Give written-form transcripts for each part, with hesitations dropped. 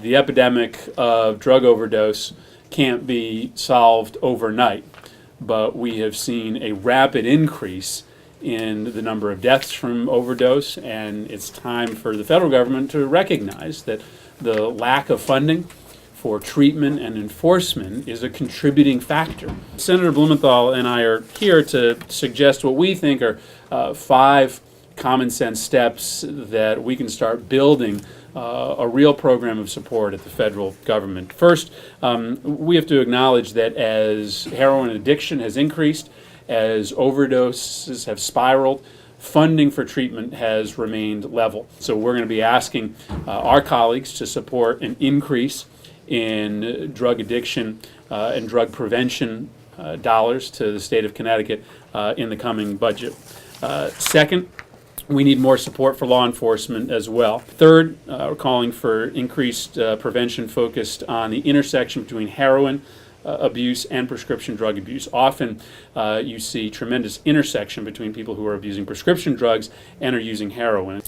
the epidemic of drug overdose can't be solved overnight, but we have seen a rapid increase in the number of deaths from overdose, and it's time for the federal government to recognize that the lack of funding for treatment and enforcement is a contributing factor. Senator Blumenthal and I are here to suggest what we think are 5 common sense steps that we can start building a real program of support at the federal government. First, we have to acknowledge that as heroin addiction has increased, as overdoses have spiraled, funding for treatment has remained level. So we're going to be asking our colleagues to support an increase in drug addiction and drug prevention dollars to the state of Connecticut in the coming budget. Second, we need more support for law enforcement as well. Third, we're calling for increased prevention focused on the intersection between heroin abuse and prescription drug abuse. Often you see tremendous intersection between people who are abusing prescription drugs and are using heroin.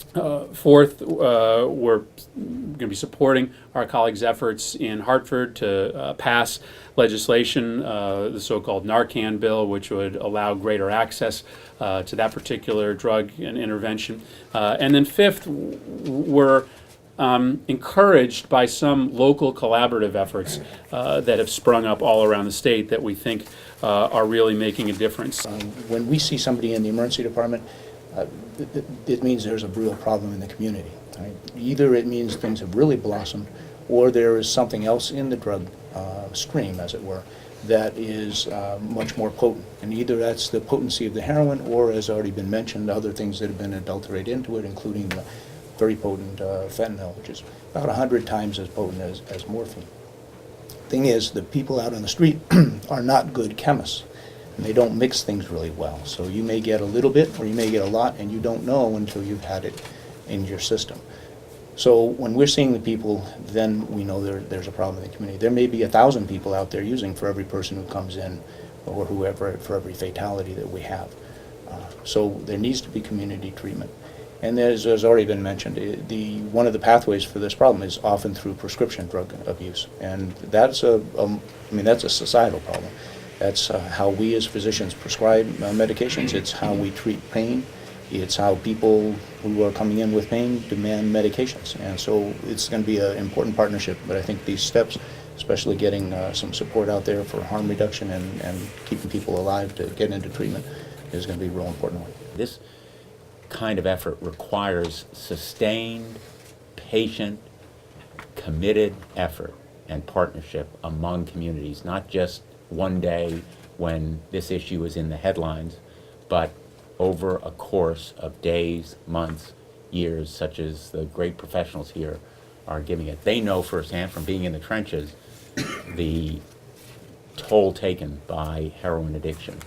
Fourth, we're going to be supporting our colleagues' efforts in Hartford to pass legislation, the so-called Narcan bill, which would allow greater access to that particular drug and intervention. And then fifth, we're encouraged by some local collaborative efforts that have sprung up all around the state that we think are really making a difference. When we see somebody in the emergency department, it means there's a real problem in the community. Right? Either it means things have really blossomed, or there is something else in the drug stream, as it were, that is much more potent. And either that's the potency of the heroin, or, as already been mentioned, other things that have been adulterated into it, including the very potent fentanyl, which is about 100 times as potent as morphine. Thing is, the people out on the street are not good chemists, and they don't mix things really well. So you may get a little bit, or you may get a lot, and you don't know until you've had it in your system. So when we're seeing the people, then we know there's a problem in the community. There may be 1,000 people out there using for every person who comes in, or whoever, for every fatality that we have. So there needs to be community treatment. And as already been mentioned, one of the pathways for this problem is often through prescription drug abuse, and that's that's a societal problem. That's how we as physicians prescribe medications. It's how we treat pain. It's how people who are coming in with pain demand medications, and so it's going to be an important partnership. But I think these steps, especially getting some support out there for harm reduction and keeping people alive to get into treatment, is going to be a real important one. This kind of effort requires sustained, patient, committed effort and partnership among communities, not just one day when this issue is in the headlines, but over a course of days, months, years, such as the great professionals here are giving it. They know firsthand from being in the trenches the toll taken by heroin addiction.